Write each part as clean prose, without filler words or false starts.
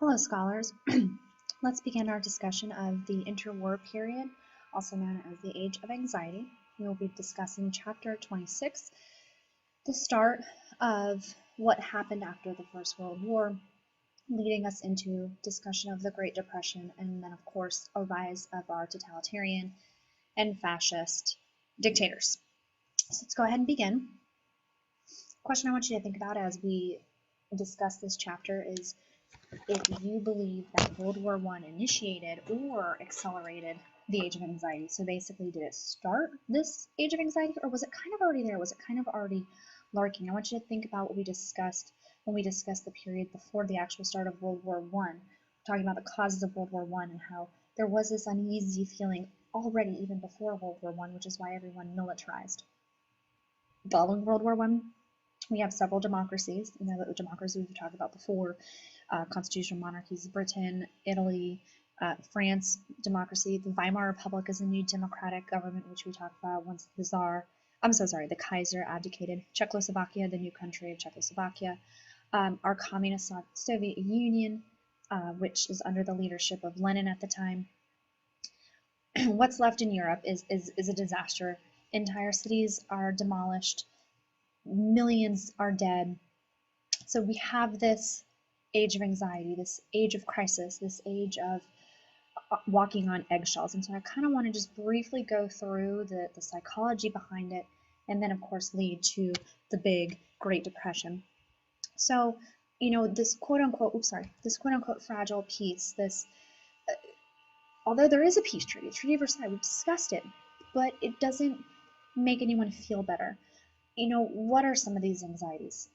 Hello, scholars. Let's begin our discussion of the interwar period, also known as the Age of Anxiety. We will be discussing Chapter 26, the start of what happened after the First World War, leading us into discussion of the Great Depression, and then, of course, a rise of our totalitarian and fascist dictators. So let's go ahead and begin. The question I want you to think about as we discuss this chapter is if you believe that World War I initiated or accelerated the Age of Anxiety. So basically, did it start this Age of Anxiety, or was it kind of already there? Was it kind of already lurking? I want you to think about what we discussed when we discussed the period before the actual start of World War I, talking about the causes of World War I and how there was this uneasy feeling already even before World War I, which is why everyone militarized. Following World War I, we have several democracies. You know, the democracies we've talked about before, constitutional monarchies, Britain, Italy, France, democracy. The Weimar Republic is a new democratic government, which we talked about once the Tsar, the Kaiser abdicated. Czechoslovakia, the new country of Czechoslovakia. Our communist Soviet Union, which is under the leadership of Lenin at the time. What's left in Europe is a disaster. Entire cities are demolished. Millions are dead. So we have this age of anxiety, this age of crisis, this age of walking on eggshells. And so I kind of want to just briefly go through the psychology behind it, and then, of course, lead to the big Great Depression. So, you know, this quote-unquote fragile peace, although there is a peace treaty, Treaty of Versailles, we've discussed it, but it doesn't make anyone feel better. You know, what are some of these anxieties?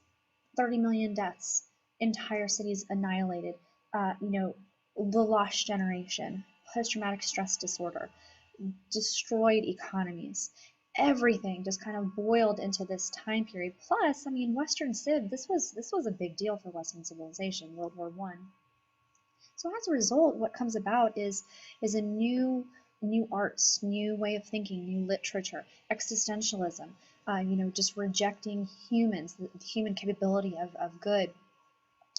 30 million deaths, entire cities annihilated, the lost generation, post-traumatic stress disorder, destroyed economies. Everything just kind of boiled into this time period. Plus, I mean, Western Civ, this was a big deal for Western civilization, World War I. So as a result, what comes about is a new arts, new way of thinking, new literature, existentialism, just rejecting humans, the human capability of good.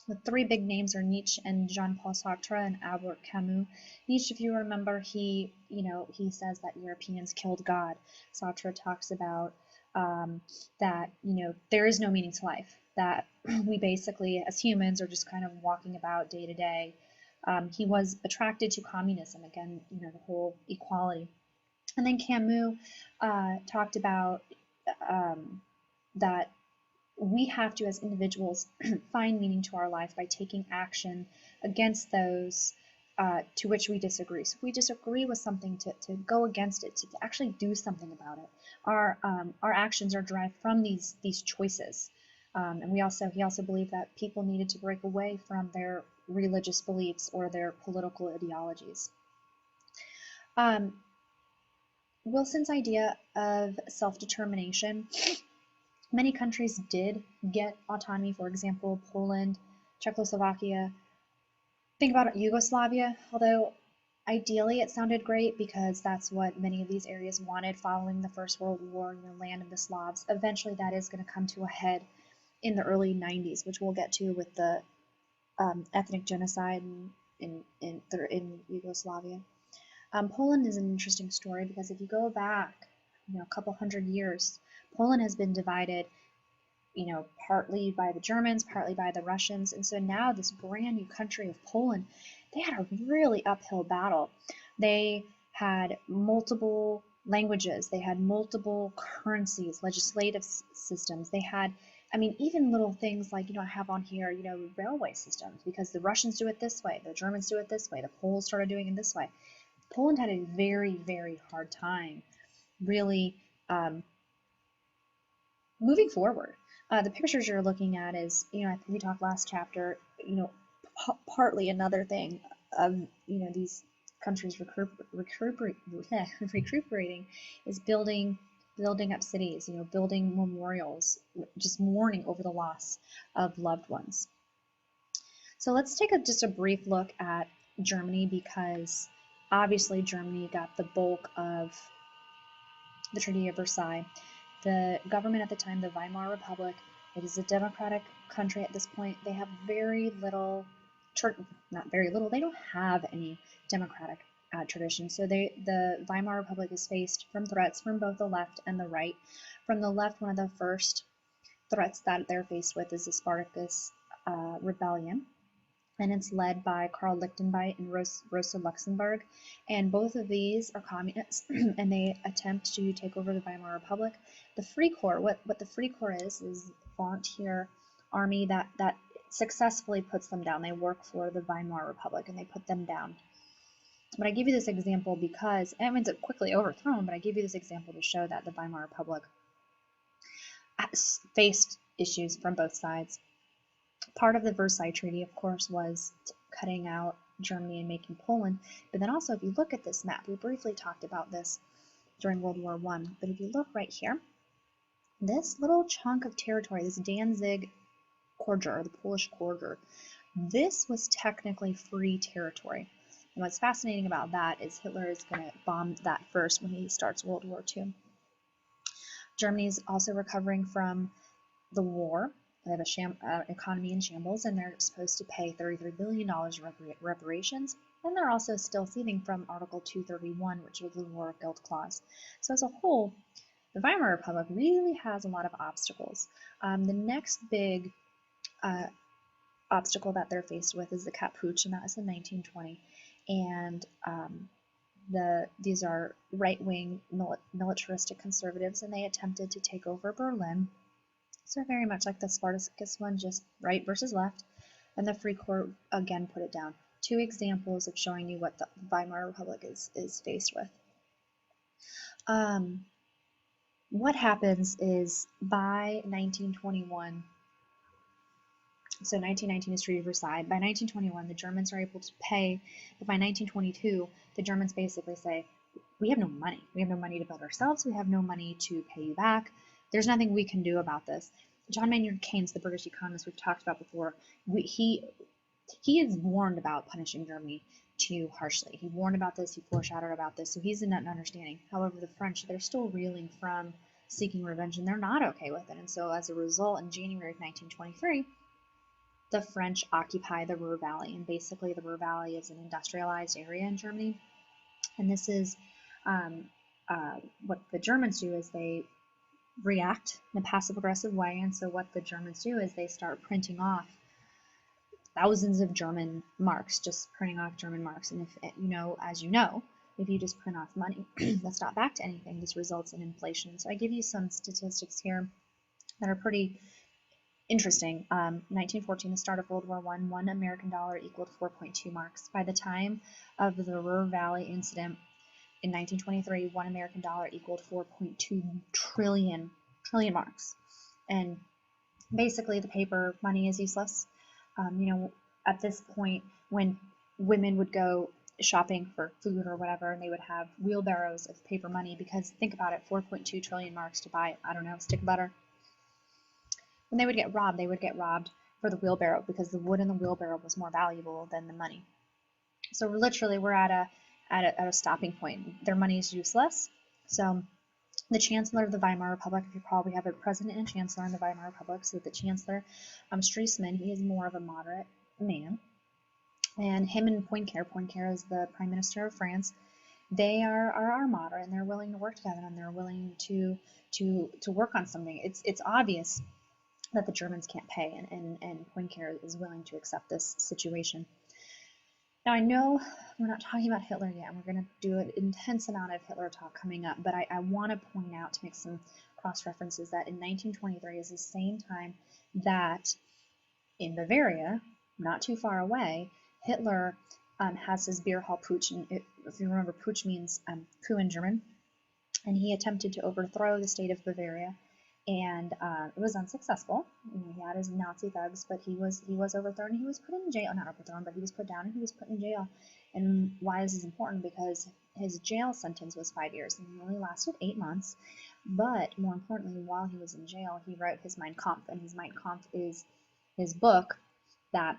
The three big names are Nietzsche and Jean-Paul Sartre and Albert Camus. Nietzsche, if you remember, he says that Europeans killed God. Sartre talks about that, there is no meaning to life, that we basically, as humans, are just kind of walking about day to day. He was attracted to communism, again, the whole equality. And then Camus talked about that we have to, as individuals, find meaning to our life by taking action against those to which we disagree. So if we disagree with something, to go against it, to actually do something about it. Our actions are derived from these choices. And he also believed that people needed to break away from their religious beliefs or their political ideologies. Wilson's idea of self-determination, many countries did get autonomy, for example, Poland, Czechoslovakia. Think about Yugoslavia, although ideally it sounded great because that's what many of these areas wanted following the First World War, land of the Slavs. Eventually that is going to come to a head in the early 90s, which we'll get to with the ethnic genocide in Yugoslavia. Poland is an interesting story because if you go back, a couple hundred years, Poland has been divided, partly by the Germans, partly by the Russians, and so now this brand new country of Poland, they had a really uphill battle. They had multiple languages, they had multiple currencies, legislative systems, they had, even little things like, I have on here, railway systems, because the Russians do it this way, the Germans do it this way, the Poles started doing it this way. Poland had a very, very hard time really moving forward. The pictures you're looking at is, I think we talked last chapter, partly another thing of, these countries recuperating is building up cities, building memorials, just mourning over the loss of loved ones. So let's take just a brief look at Germany, because obviously Germany got the bulk of the Treaty of Versailles. The government at the time, the Weimar Republic, it is a democratic country at this point. They have very little not very little, they don't have any democratic tradition. So the Weimar Republic is faced from threats from both the left and the right. From the left, one of the first threats that they're faced with is the Spartacus rebellion, and it's led by Karl Lichtenberg and Rosa Luxemburg. And both of these are communists, and they attempt to take over the Weimar Republic. The Free Corps, what the Free Corps is volunteer army that successfully puts them down. They work for the Weimar Republic, and they put them down. But I give you this example because, it ends up quickly overthrown, but I give you this example to show that the Weimar Republic faced issues from both sides. Part of the Versailles Treaty, of course, was cutting out Germany and making Poland. But then also, if you look at this map, we briefly talked about this during World War I. But if you look right here, this little chunk of territory, this Danzig Corridor, the Polish Corridor, this was technically free territory. And what's fascinating about that is Hitler is going to bomb that first when he starts World War II. Germany is also recovering from the war. They have a economy in shambles, and they're supposed to pay $33 billion reparations. And they're also still seething from Article 231, which was the War of Guilt Clause. So as a whole, the Weimar Republic really has a lot of obstacles. The next big obstacle that they're faced with is the Kapp Putsch, and that was in 1920. And these are right-wing militaristic conservatives, and they attempted to take over Berlin. So very much like the Spartacus one, just right versus left, and the Free Corps again put it down. Two examples of showing you what the Weimar Republic is faced with. What happens is by 1921, so 1919 is Treaty of Versailles. By 1921, the Germans are able to pay, but by 1922, the Germans basically say, we have no money. We have no money to build ourselves. We have no money to pay you back. There's nothing we can do about this. John Maynard Keynes, the British economist we've talked about before, he is warned about punishing Germany too harshly. He warned about this. He foreshadowed about this. So he's in an understanding. However, the French, they're still reeling from seeking revenge, and they're not okay with it. And so as a result, in January of 1923, the French occupy the Ruhr Valley. And basically, the Ruhr Valley is an industrialized area in Germany. And this is what the Germans do is they react in a passive-aggressive way. And so what the Germans do is they start printing off thousands of German marks, just printing off German marks. And if as you know, if you just print off money that's not backed to anything, this results in inflation. So I give you some statistics here that are pretty interesting. 1914, the start of World War I, $1 American equaled 4.2 marks. By the time of the Ruhr Valley incident in 1923, $1 American equaled 4.2 trillion marks. And basically, the paper money is useless. At this point, when women would go shopping for food or whatever, and they would have wheelbarrows of paper money, because think about it, 4.2 trillion marks to buy, I don't know, a stick of butter. When they would get robbed for the wheelbarrow, because the wood in the wheelbarrow was more valuable than the money. So literally, we're at a stopping point. Their money is useless. So the Chancellor of the Weimar Republic, if you recall, we have a president and chancellor in the Weimar Republic. So the Chancellor, Stresemann, he is more of a moderate man. And him and Poincaré is the Prime Minister of France. They are moderate, and they're willing to work together, and they're willing to work on something. It's obvious that the Germans can't pay, and Poincaré is willing to accept this situation. Now, I know we're not talking about Hitler yet, and we're going to do an intense amount of Hitler talk coming up, but I want to point out, to make some cross-references, that in 1923 is the same time that in Bavaria, not too far away, Hitler has his beer hall putsch. And if you remember, putsch means coup in German, and he attempted to overthrow the state of Bavaria, and it was unsuccessful. He had his Nazi thugs, but he was overthrown. He was put in jail, not overthrown, but he was put down, and he was put in jail. And why this is important? Because his jail sentence was 5 years, and he only lasted 8 months. But more importantly, while he was in jail, he wrote his Mein Kampf, and his Mein Kampf is his book that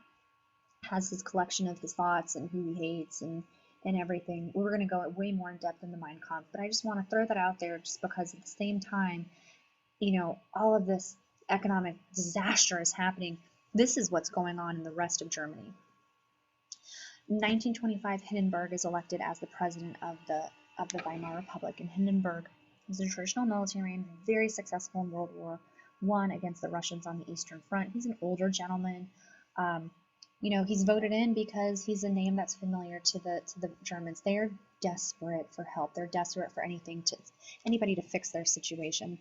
has his collection of his thoughts and who he hates and everything. We're going to go way more in depth in the Mein Kampf, but I just want to throw that out there just because at the same time, all of this economic disaster is happening. This is what's going on in the rest of Germany. 1925, Hindenburg is elected as the president of the Weimar Republic, and Hindenburg was a traditional military man, very successful in World War I against the Russians on the Eastern Front. He's an older gentleman. He's voted in because he's a name that's familiar to the Germans. They are desperate for help. They're desperate for anybody to fix their situation.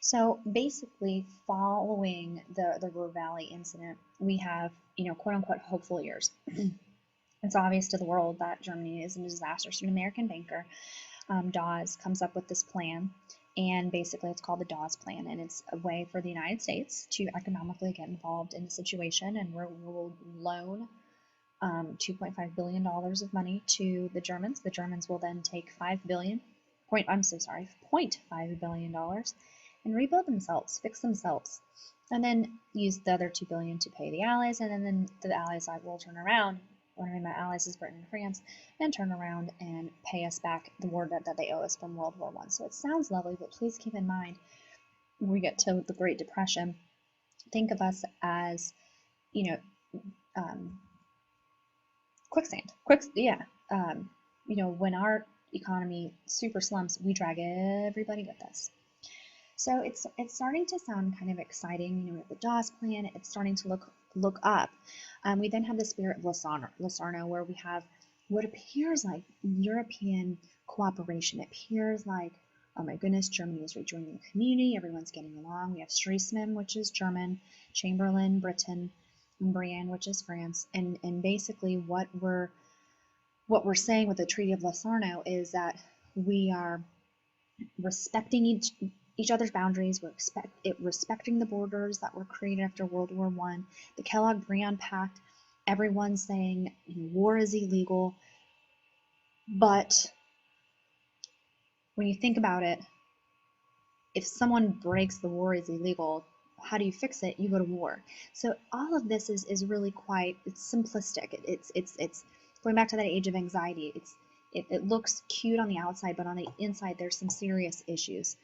So basically, following the Ruhr Valley incident, we have, quote unquote, hopeful years. It's obvious to the world that Germany is a disaster. So an American banker, Dawes, comes up with this plan, and basically it's called the Dawes Plan, and it's a way for the United States to economically get involved in the situation, and we'll loan $2.5 billion of money to the Germans. The Germans will then take $0.5 billion and rebuild themselves, fix themselves, and then use the other $2 billion to pay the Allies, and then the Allies will turn around. When I mean my Allies is Britain and France, and turn around and pay us back the war debt that they owe us from World War I. So it sounds lovely, but please keep in mind when we get to the Great Depression, think of us as, quicksand. When our economy super slumps, we drag everybody with us. So it's starting to sound kind of exciting. We have the Dawes Plan. It's starting to look up. We then have the Spirit of Locarno, where we have what appears like European cooperation. It appears like, oh my goodness, Germany is rejoining the community. Everyone's getting along. We have Stresemann, which is German, Chamberlain, Britain, and Brienne, which is France. And basically what we're saying with the Treaty of Locarno is that we are respecting each other's boundaries. We're respecting the borders that were created after World War I. The Kellogg-Briand Pact, everyone's saying war is illegal, but when you think about it, if someone breaks the war is illegal, how do you fix it? You go to war. So all of this is really it's simplistic. It's going back to that age of anxiety. It looks cute on the outside, but on the inside there's some serious issues.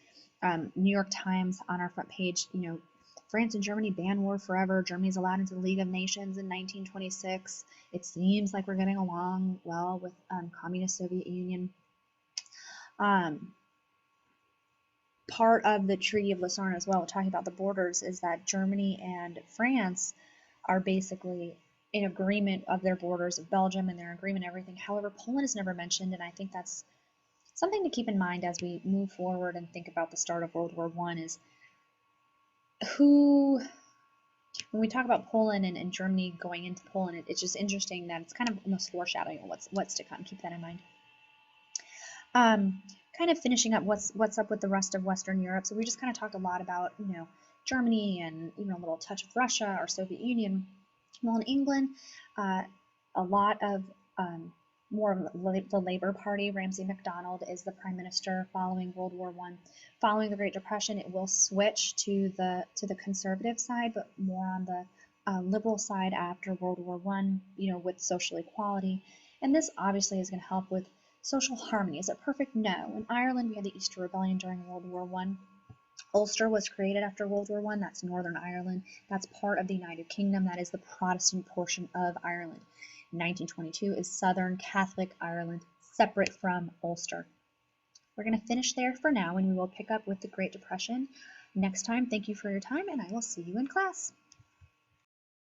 New York Times on our front page, France and Germany ban war forever. Germany's allowed into the League of Nations in 1926. It seems like we're getting along well with communist Soviet Union. Part of the Treaty of Locarno as well, talking about the borders, is that Germany and France are basically in agreement of their borders of Belgium and their agreement everything. However, Poland is never mentioned, and I think that's something to keep in mind as we move forward and think about the start of World War I is when we talk about Poland and Germany going into Poland, it's just interesting that it's kind of almost foreshadowing what's to come. Keep that in mind. Kind of finishing up what's up with the rest of Western Europe. So we just kind of talked a lot about, Germany and even a little touch of Russia or Soviet Union. Well, in England, a lot of more of the Labour Party. Ramsay MacDonald is the Prime Minister following World War I. Following the Great Depression, it will switch to the conservative side, but more on the liberal side after World War I, with social equality. And this obviously is going to help with social harmony. Is it perfect? No. In Ireland, we had the Easter Rebellion during World War I. Ulster was created after World War I. That's Northern Ireland. That's part of the United Kingdom. That is the Protestant portion of Ireland. 1922 is Southern Catholic Ireland, separate from Ulster. We're going to finish there for now, and we will pick up with the Great Depression next time. Thank you for your time, and I will see you in class.